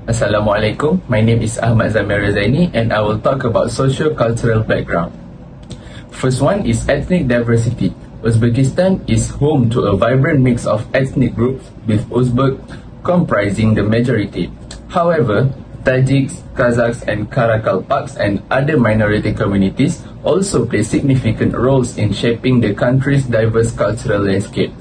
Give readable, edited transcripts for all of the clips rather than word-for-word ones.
Assalamualaikum, my name is AHMAD ZAINI and I will talk about socio-cultural background. First one is ethnic diversity. Uzbekistan is home to a vibrant mix of ethnic groups, with Uzbek comprising the majority. However, Tajiks, Kazakhs and Karakalpaks and other minority communities also play significant roles in shaping the country's diverse cultural landscape.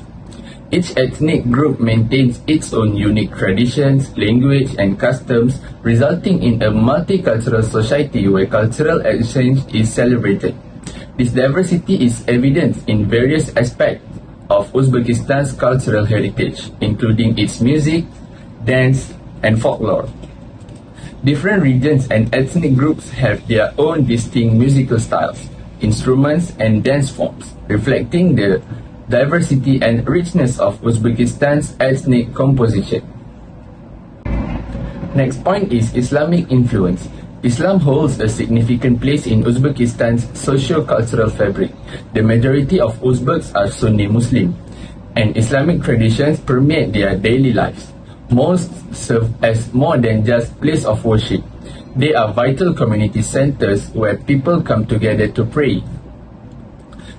Each ethnic group maintains its own unique traditions, language and customs, resulting in a multicultural society where cultural exchange is celebrated. This diversity is evident in various aspects of Uzbekistan's cultural heritage, including its music, dance and folklore. Different regions and ethnic groups have their own distinct musical styles, instruments and dance forms, reflecting the diversity and richness of Uzbekistan's ethnic composition. Next point is Islamic influence. Islam holds a significant place in Uzbekistan's socio-cultural fabric. The majority of Uzbeks are Sunni Muslim, and Islamic traditions permeate their daily lives. Most serve as more than just place of worship. They are vital community centers where people come together to pray,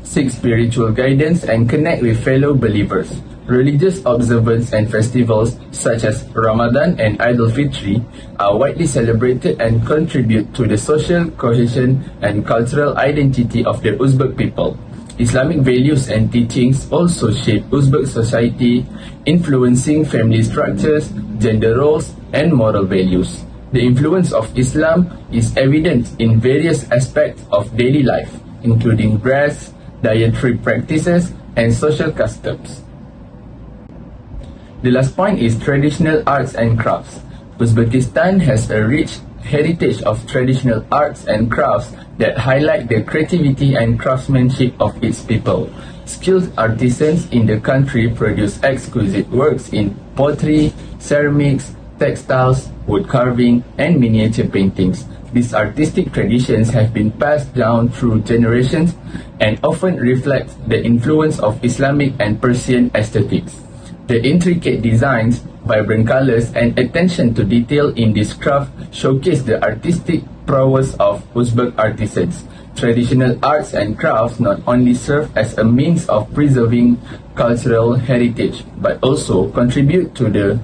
seek spiritual guidance and connect with fellow believers. Religious observances and festivals such as Ramadan and Idul Fitri are widely celebrated and contribute to the social cohesion and cultural identity of the Uzbek people. Islamic values and teachings also shape Uzbek society, influencing family structures, gender roles, and moral values. The influence of Islam is evident in various aspects of daily life, including dress, dietary practices, and social customs. The last point is traditional arts and crafts. Uzbekistan has a rich heritage of traditional arts and crafts that highlight the creativity and craftsmanship of its people. Skilled artisans in the country produce exquisite works in pottery, ceramics, textiles, wood carving, and miniature paintings. These artistic traditions have been passed down through generations and often reflect the influence of Islamic and Persian aesthetics. The intricate designs, vibrant colors, and attention to detail in this craft showcase the artistic prowess of Uzbek artisans. Traditional arts and crafts not only serve as a means of preserving cultural heritage, but also contribute to the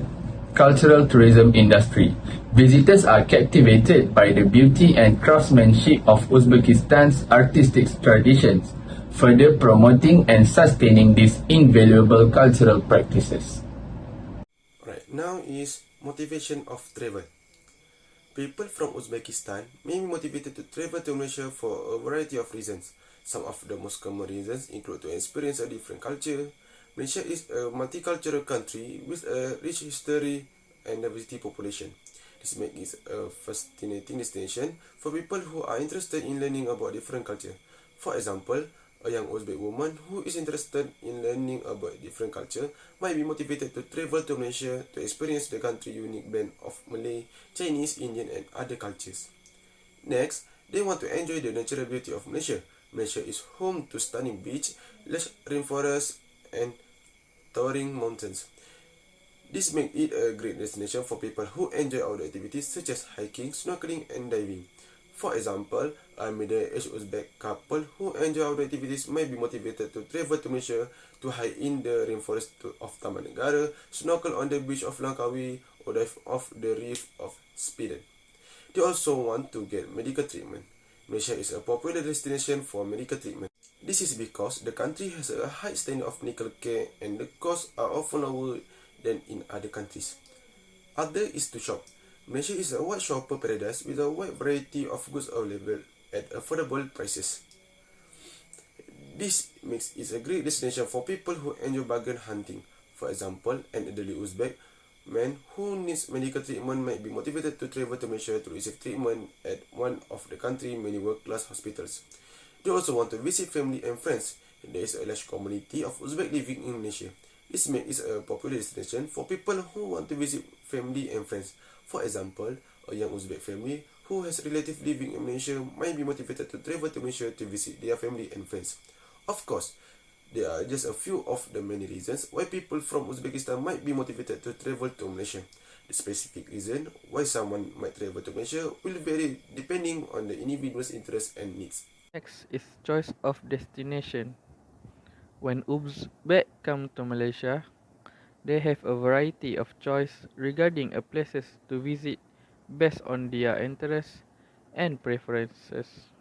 cultural tourism industry. Visitors are captivated by the beauty and craftsmanship of Uzbekistan's artistic traditions, further promoting and sustaining these invaluable cultural practices. Right, now is motivation of travel. People from Uzbekistan may be motivated to travel to Malaysia for a variety of reasons. Some of the most common reasons include to experience a different culture. Malaysia is a multicultural country with a rich history and diversity population. This makes it a fascinating destination for people who are interested in learning about different culture. For example, a young Uzbek woman who is interested in learning about different culture might be motivated to travel to Malaysia to experience the country's unique blend of Malay, Chinese, Indian and other cultures. Next, they want to enjoy the natural beauty of Malaysia. Malaysia is home to stunning beach, lush rainforests and towering mountains. This makes it a great destination for people who enjoy outdoor activities such as hiking, snorkeling and diving. For example, a middle-aged Uzbek couple who enjoy outdoor activities may be motivated to travel to Malaysia to hike in the rainforest of Taman Negara, snorkel on the beach of Langkawi, or dive off the reef of Sweden. They also want to get medical treatment. Malaysia is a popular destination for medical treatment. This is because the country has a high standard of medical care and the costs are often lower than in other countries. Other is to shop. Malaysia is a wide shopper paradise with a wide variety of goods available at affordable prices. This makes it a great destination for people who enjoy bargain hunting. For example, an elderly Uzbek man who needs medical treatment might be motivated to travel to Malaysia to receive treatment at one of the country's many world-class hospitals. They also want to visit family and friends. There is a large community of Uzbek living in Malaysia. This makes it a popular destination for people who want to visit family and friends. For example, a young Uzbek family who has relatives living in Malaysia might be motivated to travel to Malaysia to visit their family and friends. Of course, There are just a few of the many reasons why people from Uzbekistan might be motivated to travel to Malaysia. The specific reason why someone might travel to Malaysia will vary depending on the individual's interests and needs. Next is choice of destination. When Uzbek come to Malaysia, they have a variety of choice regarding a places to visit based on their interests and preferences.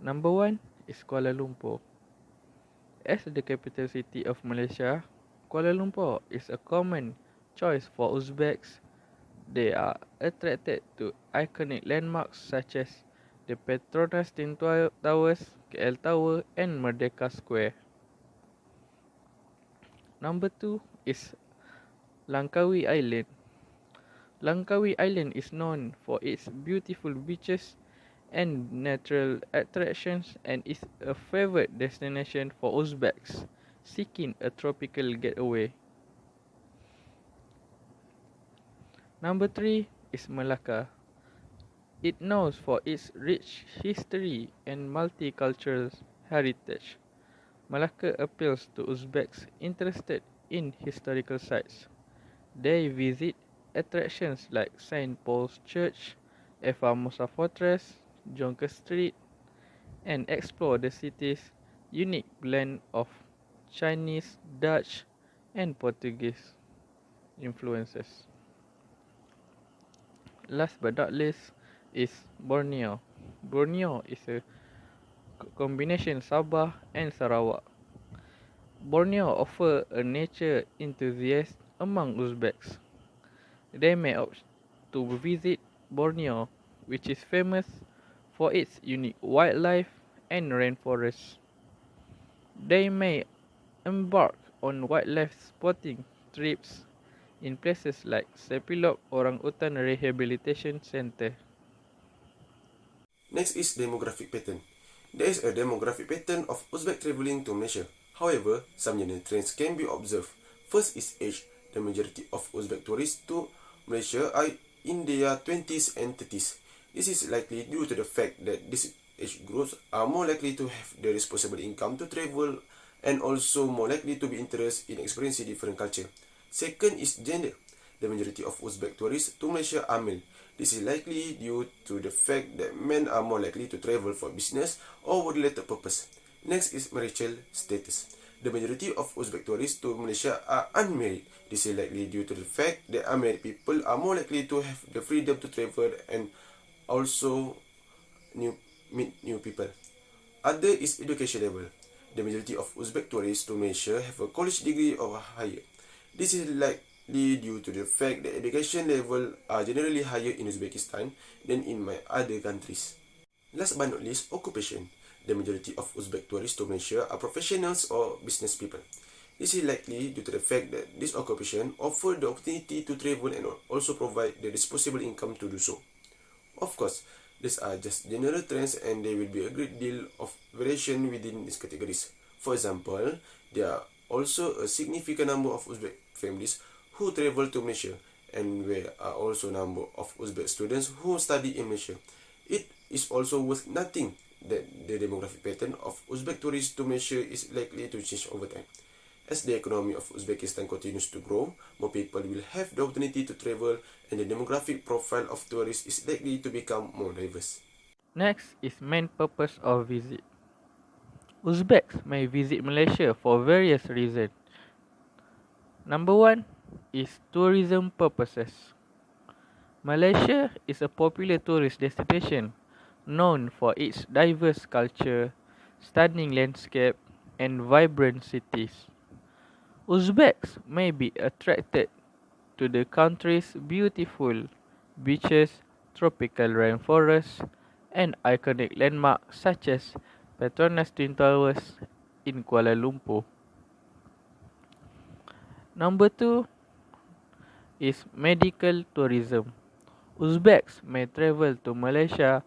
Number one is Kuala Lumpur. As the capital city of Malaysia, Kuala Lumpur is a common choice for Uzbeks. They are attracted to iconic landmarks such as the Petronas Twin Towers, KL Tower, and Merdeka Square. Number 2 is Langkawi Island. Langkawi Island is known for its beautiful beaches and natural attractions and is a favorite destination for Uzbeks seeking a tropical getaway. Number 3 is Malacca. It knows for its rich history and multicultural heritage. Malacca appeals to Uzbeks interested in historical sites. They visit attractions like St. Paul's Church, Formosa Fortress, Jonker Street, and explore the city's unique blend of Chinese, Dutch, and Portuguese influences. Last but not least is Borneo. Borneo is a combination Sabah and Sarawak. Borneo offer a nature enthusiast among Uzbeks. They may opt to visit Borneo, which is famous for its unique wildlife and rainforests. They may embark on wildlife spotting trips in places like Sepilok Orangutan Rehabilitation Center. Next is demographic pattern. There is a demographic pattern of Uzbek traveling to Malaysia. However, some general trends can be observed. First is age. The majority of Uzbek tourists to Malaysia are in their 20s and 30s. This is likely due to the fact that these age groups are more likely to have the disposable income to travel and also more likely to be interested in experiencing different culture. Second is gender. The majority of Uzbek tourists to Malaysia are male. This is likely due to the fact that men are more likely to travel for business or work-related purpose. Next is marital status. The majority of Uzbek tourists to Malaysia are unmarried. This is likely due to the fact that unmarried people are more likely to have the freedom to travel and also meet new people. Other is education level. The majority of Uzbek tourists to Malaysia have a college degree or higher. This is likely due to the fact that education level are generally higher in Uzbekistan than in my other countries. Last but not least, occupation. The majority of Uzbek tourists to Malaysia are professionals or business people. This is likely due to the fact that this occupation offer the opportunity to travel and also provide the disposable income to do so. Of course, these are just general trends and there will be a great deal of variation within these categories. For example, there are also a significant number of Uzbek families who travel to Malaysia and there are also a number of Uzbek students who study in Malaysia. It is also worth noting that the demographic pattern of Uzbek tourists to Malaysia is likely to change over time. As the economy of Uzbekistan continues to grow, more people will have the opportunity to travel and the demographic profile of tourists is likely to become more diverse. Next is main purpose of visit. Uzbeks may visit Malaysia for various reasons. Number 1 is tourism purposes. Malaysia is a popular tourist destination known for its diverse culture, stunning landscape, and vibrant cities. Uzbeks may be attracted to the country's beautiful beaches, tropical rainforests, and iconic landmarks such as Petronas Twin Towers in Kuala Lumpur. Number 2 is medical tourism. Uzbeks may travel to Malaysia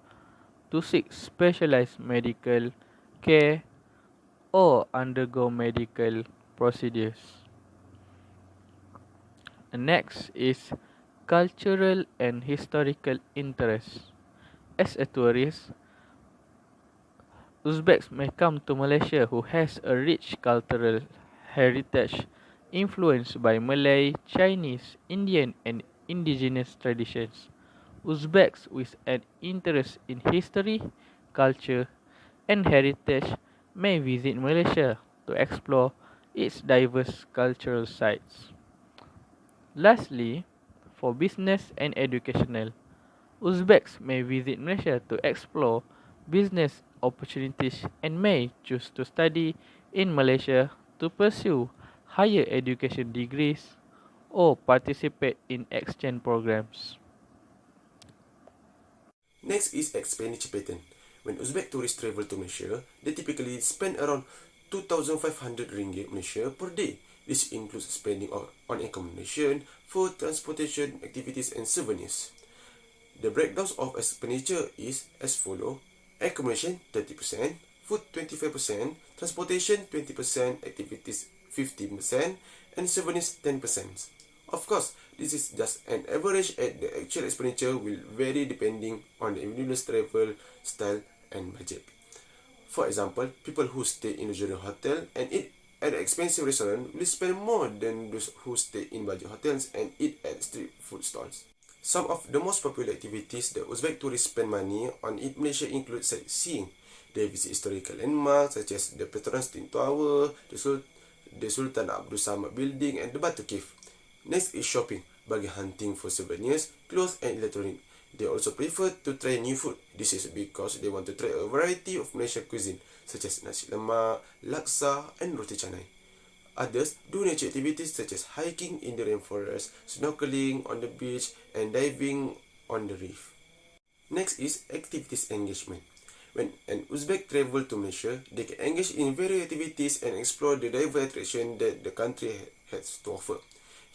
to seek specialized medical care or undergo medical procedures. Next is cultural and historical interest. As a tourist, Uzbeks may come to Malaysia who has a rich cultural heritage influenced by Malay, Chinese, Indian, and indigenous traditions. Uzbeks with an interest in history, culture, and heritage may visit Malaysia to explore its diverse cultural sites. Lastly, for business and educational, Uzbeks may visit Malaysia to explore business opportunities and may choose to study in Malaysia to pursue higher education degrees or participate in exchange programs. Next is expenditure pattern. When Uzbek tourists travel to Malaysia, they typically spend around 2,500 ringgit Malaysia per day. This includes spending on accommodation, food, transportation, activities, and souvenirs. The breakdowns of expenditure is as follows: accommodation 30%, food 25%, transportation 20%, activities 15%, and souvenirs 10%. Of course, this is just an average, and the actual expenditure will vary depending on the individual's travel style and budget. For example, people who stay in a luxury hotel and eat at an expensive restaurant will spend more than those who stay in budget hotels and eat at street food stalls. Some of the most popular activities that Uzbek tourists spend money on in Malaysia include sightseeing. They visit historical landmarks such as the Petronas Twin Tower, the Sultan Abdul Samad Building, and the Batu Cave. Next is shopping, bargain hunting for souvenirs, clothes, and electronics. They also prefer to try new food. This is because they want to try a variety of Malaysian cuisine such as nasi lemak, laksa, and roti canai. Others do nature activities such as hiking in the rainforest, snorkeling on the beach, and diving on the reef. Next is activities engagement. When an Uzbek travel to Malaysia, they can engage in various activities and explore the diverse attractions that the country has to offer.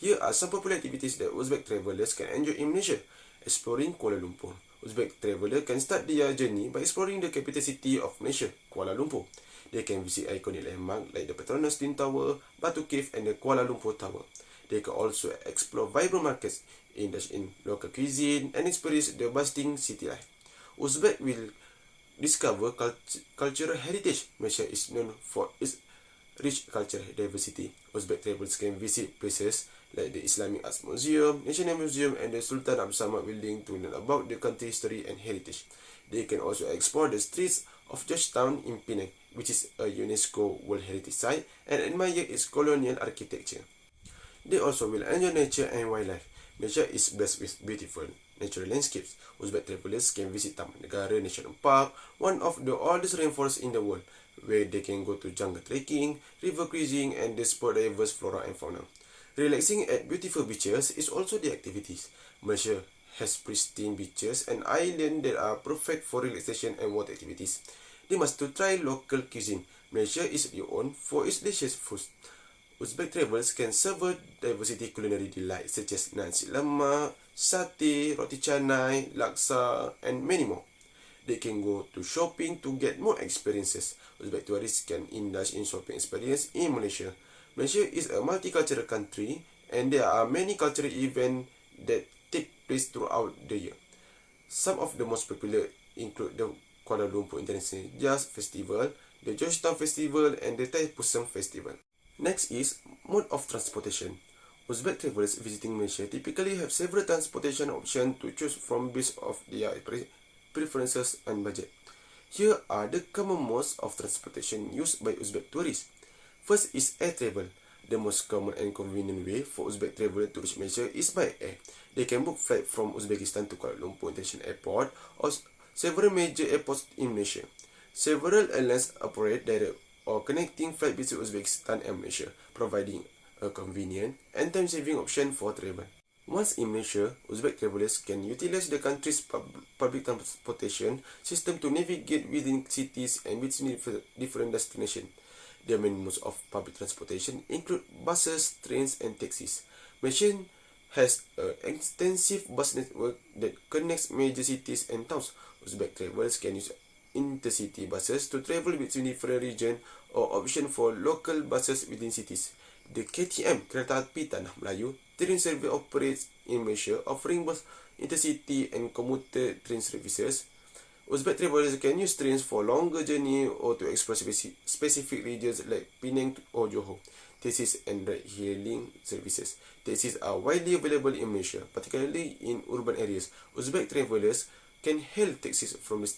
Here are some popular activities that Uzbek travelers can enjoy in Malaysia. Exploring Kuala Lumpur. Uzbek traveler can start their journey by exploring the capital city of Malaysia, Kuala Lumpur. They can visit iconic landmarks like the Petronas Twin Tower, Batu Cave, and the Kuala Lumpur Tower. They can also explore vibrant markets, indulge in local cuisine, and experience the bustling city life. Uzbek will discover cultural heritage. Malaysia is known for its rich cultural diversity. Uzbek travelers can visit places like the Islamic Arts Museum, National Museum, and the Sultan Abdul Samad Building to learn about the country's history and heritage. They can also explore the streets of Georgetown in Penang, which is a UNESCO World Heritage Site, and admire its colonial architecture. They also will enjoy nature and wildlife. Malaysia is blessed with beautiful natural landscapes. Uzbek travelers can visit Taman Negara National Park, one of the oldest rainforests in the world, where they can go to jungle trekking, river cruising, and explore diverse flora and fauna. Relaxing at beautiful beaches is also the activities. Malaysia has pristine beaches and islands that are perfect for relaxation and water activities. They must to try local cuisine. Malaysia is renowned for its delicious food. Uzbek travelers can savor diversity culinary delights such as nasi lemak, satay, roti canai, laksa, and many more. They can go to shopping to get more experiences. Uzbek tourists can indulge in shopping experience in Malaysia. Malaysia is a multicultural country and there are many cultural events that take place throughout the year. Some of the most popular include the Kuala Lumpur International Jazz Festival, the Georgetown Festival, and the Thaipusam Festival. Next is mode of transportation. Uzbek travelers visiting Malaysia typically have several transportation options to choose from based on their preferences and budget. Here are the common modes of transportation used by Uzbek tourists. First is air travel. The most common and convenient way for Uzbek travelers to reach Malaysia is by air. They can book flight from Uzbekistan to Kuala Lumpur International Airport or several major airports in Malaysia. Several airlines operate direct or connecting flight between Uzbekistan and Malaysia, providing a convenient and time-saving option for travel. Once in Malaysia, Uzbek travelers can utilize the country's public transportation system to navigate within cities and between different destinations. The main modes of public transportation include buses, trains, and taxis. Malaysia has an extensive bus network that connects major cities and towns. Uzbek travelers can use intercity buses to travel between different regions or option for local buses within cities. The KTM, Kereta Api Tanah Melayu, train service operates in Malaysia, offering both intercity and commuter train services. Uzbek travelers can use trains for longer journey or to explore specific regions like Penang or Johor. Taxis and ride-hailing services. Taxis are widely available in Malaysia, particularly in urban areas. Uzbek travelers can hail taxis from the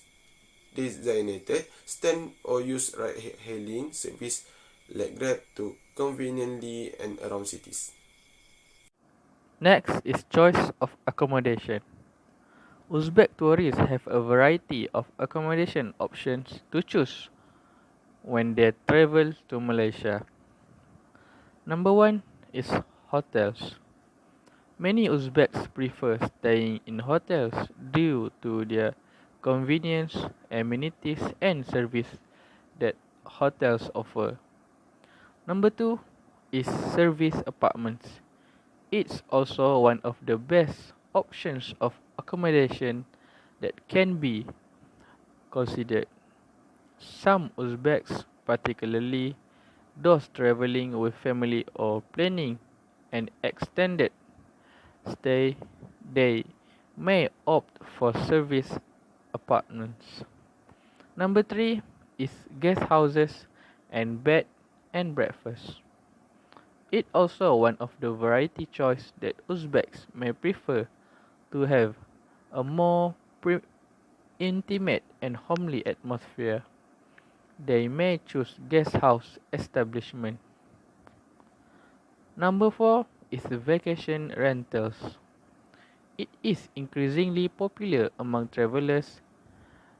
designated stand or use ride-hailing service like Grab to conveniently and around cities. Next is choice of accommodation. Uzbek tourists have a variety of accommodation options to choose when they travel to Malaysia. Number one is hotels. Many Uzbeks prefer staying in hotels due to their convenience, amenities, and service that hotels offer. Number two is service apartments. It's also one of the best options of accommodation that can be considered. Some Uzbeks, particularly those traveling with family or planning an extended stay, they may opt for service apartments. Number three is guest houses and bed and breakfast. It also one of the variety choice that Uzbeks may prefer to have a more intimate and homely atmosphere. They may choose guest house establishment. Number four is the vacation rentals. It is increasingly popular among travelers.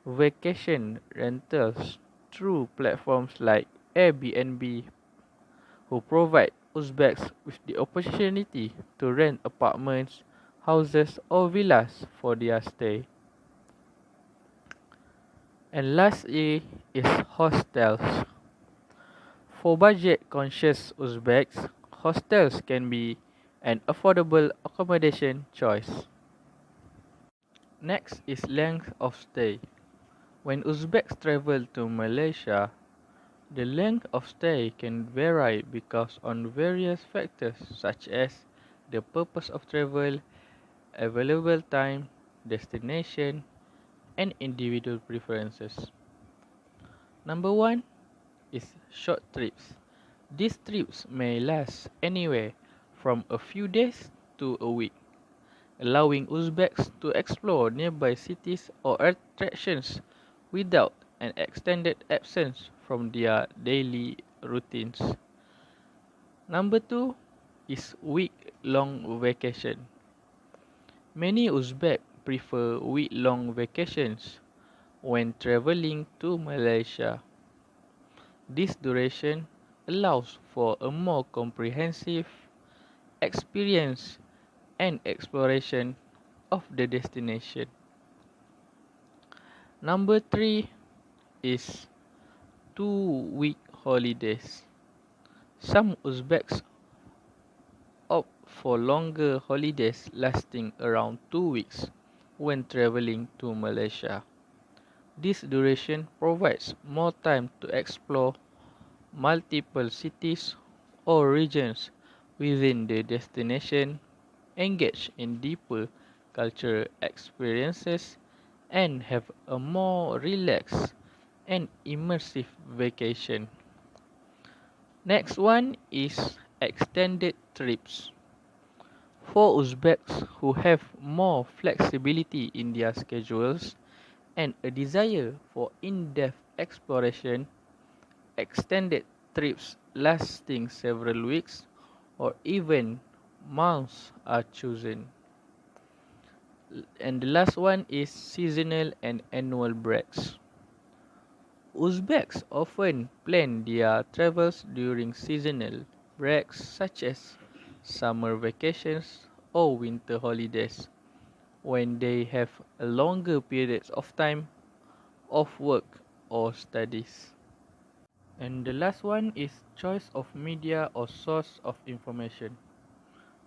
Vacation rentals through platforms like Airbnb, who provide Uzbeks with the opportunity to rent apartments, houses, or villas for their stay. And lastly is hostels. For budget conscious Uzbeks, hostels can be an affordable accommodation choice. Next is length of stay. When Uzbeks travel to Malaysia, the length of stay can vary because on various factors such as the purpose of travel, available time, destination, and individual preferences. Number one is short trips. These trips may last anywhere from a few days to a week, allowing Uzbeks to explore nearby cities or attractions without an extended absence from their daily routines. Number two is week-long vacation. Many Uzbek prefer week-long vacations when traveling to Malaysia. This duration allows for a more comprehensive experience and exploration of the destination. Number three is 2 week holidays. Some Uzbeks opt for longer holidays lasting around 2 weeks when traveling to Malaysia. This duration provides more time to explore multiple cities or regions within the destination, engage in deeper cultural experiences, and have a more relaxed and immersive vacation. Next one is extended trips. For Uzbeks who have more flexibility in their schedules and a desire for in-depth exploration, extended trips lasting several weeks or even months are chosen. And the last one is seasonal and annual breaks. Uzbeks often plan their travels during seasonal breaks such as summer vacations or winter holidays when they have a longer periods of time off work or studies. And the last one is choice of media or source of information.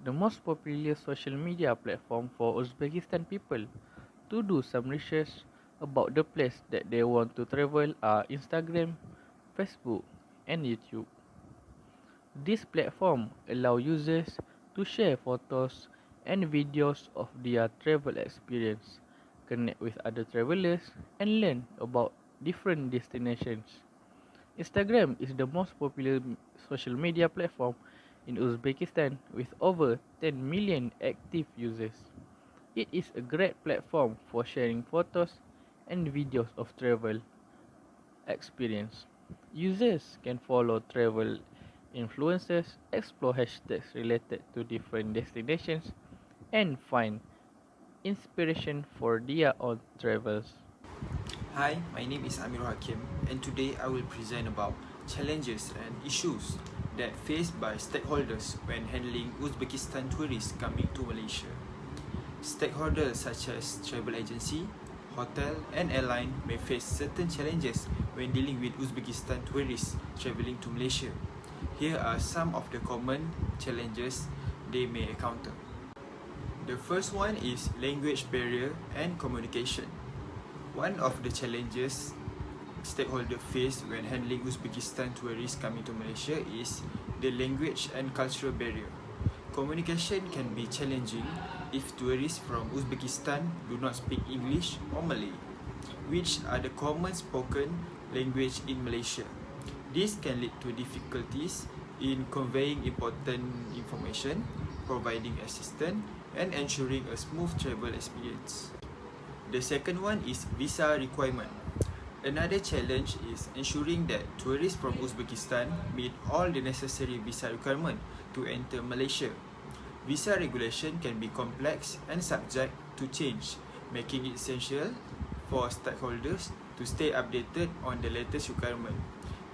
The most popular social media platform for Uzbekistan people to do some research about the place that they want to travel are Instagram, Facebook, and YouTube. This platform allow users to share photos and videos of their travel experience, connect with other travelers, and learn about different destinations. Instagram is the most popular social media platform in Uzbekistan with over 10 million active users. It is a great platform for sharing photos and videos of travel experience. Users can follow travel influencers, explore hashtags related to different destinations, and find inspiration for their own travels. Hi, my name is AMIRUL HAKIM, and today I will present about challenges and issues that faced by stakeholders when handling Uzbekistan tourists coming to Malaysia. Stakeholders such as travel agency, hotel and airline may face certain challenges when dealing with Uzbekistan tourists travelling to Malaysia. Here are some of the common challenges they may encounter. The first one is language barrier and communication. One of the challenges stakeholders face when handling Uzbekistan tourists coming to Malaysia is the language and cultural barrier. Communication can be challenging if tourists from Uzbekistan do not speak English or Malay, which are the common spoken language in Malaysia. This can lead to difficulties in conveying important information, providing assistance, and ensuring a smooth travel experience. The second one is visa requirement. Another challenge is ensuring that tourists from Uzbekistan meet all the necessary visa requirements to enter Malaysia. Visa regulation can be complex and subject to change, making it essential for stakeholders to stay updated on the latest requirement.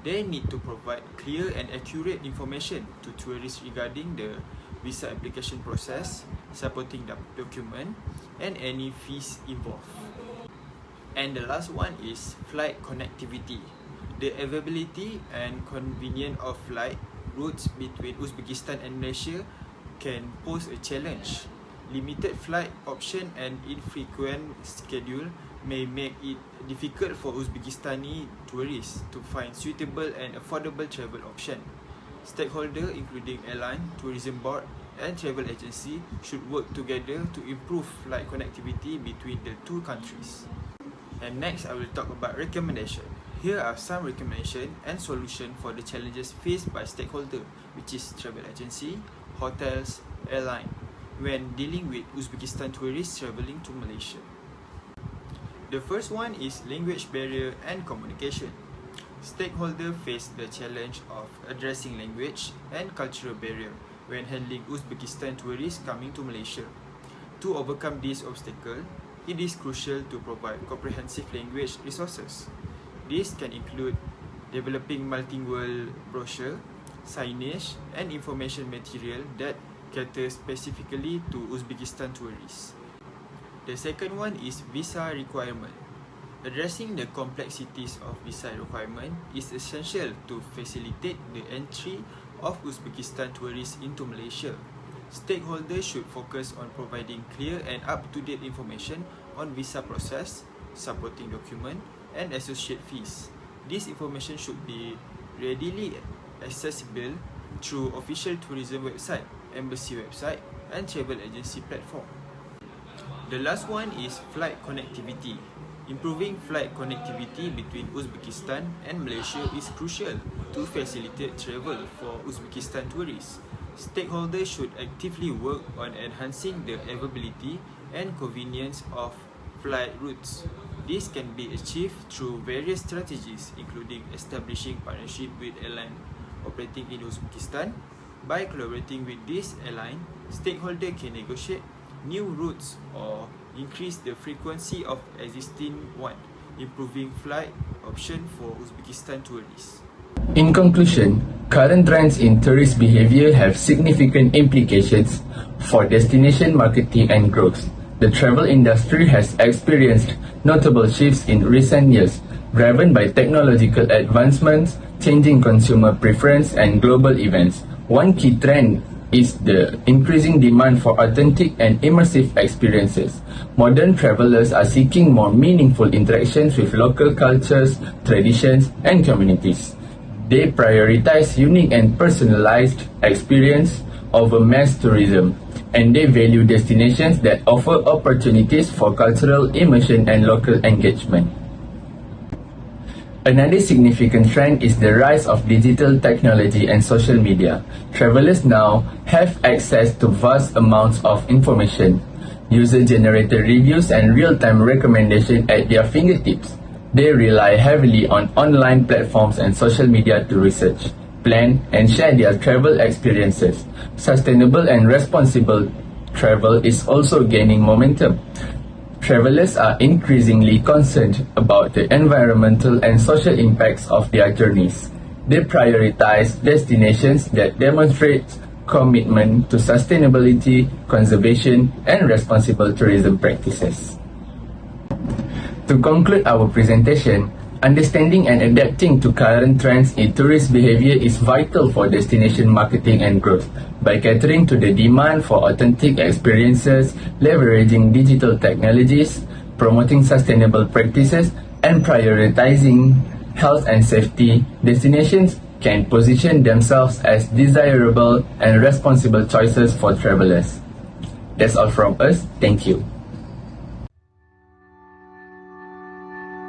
They need to provide clear and accurate information to tourists regarding the visa application process, supporting the document, and any fees involved. And the last one is flight connectivity. The availability and convenience of flight routes between Uzbekistan and Malaysia can pose a challenge. Limited flight option and infrequent schedule may make it difficult for Uzbekistani tourists to find suitable and affordable travel option. Stakeholders including airline, tourism board, and travel agency should work together to improve flight connectivity between the two countries. And next, I will talk about recommendation. Here are some recommendations and solutions for the challenges faced by stakeholders, which is travel agency, hotels, airline, when dealing with Uzbekistan tourists travelling to Malaysia. The first one is language barrier and communication. Stakeholders face the challenge of addressing language and cultural barrier when handling Uzbekistan tourists coming to Malaysia. To overcome this obstacle, it is crucial to provide comprehensive language resources. This can include developing multilingual brochure, signage, and information material that cater specifically to Uzbekistan tourists. The second one is visa requirement. Addressing the complexities of visa requirement is essential to facilitate the entry of Uzbekistan tourists into Malaysia. Stakeholders should focus on providing clear and up-to-date information on visa process, supporting document, and associate fees. This information should be readily accessible through official tourism website, embassy website, and travel agency platform. The last one is flight connectivity. Improving flight connectivity between Uzbekistan and Malaysia is crucial to facilitate travel for Uzbekistan tourists. Stakeholders should actively work on enhancing the availability and convenience of flight routes. This can be achieved through various strategies, including establishing partnership with airline operating in Uzbekistan. By collaborating with this airline, stakeholders can negotiate new routes or increase the frequency of existing one, improving flight option for Uzbekistan tourists. In conclusion, current trends in tourist behavior have significant implications for destination marketing and growth. The travel industry has experienced notable shifts in recent years, driven by technological advancements, changing consumer preference, and global events. One key trend is the increasing demand for authentic and immersive experiences. Modern travelers are seeking more meaningful interactions with local cultures, traditions, and communities. They prioritize unique and personalized experience over mass tourism, and they value destinations that offer opportunities for cultural immersion and local engagement. Another significant trend is the rise of digital technology and social media. Travelers now have access to vast amounts of information, user-generated reviews and real-time recommendations at their fingertips. They rely heavily on online platforms and social media to research, plan, and share their travel experiences. Sustainable and responsible travel is also gaining momentum. Travelers are increasingly concerned about the environmental and social impacts of their journeys. They prioritize destinations that demonstrate commitment to sustainability, conservation, and responsible tourism practices. To conclude our presentation, understanding and adapting to current trends in tourist behavior is vital for destination marketing and growth. By catering to the demand for authentic experiences, leveraging digital technologies, promoting sustainable practices, and prioritizing health and safety, destinations can position themselves as desirable and responsible choices for travelers. That's all from us. Thank you.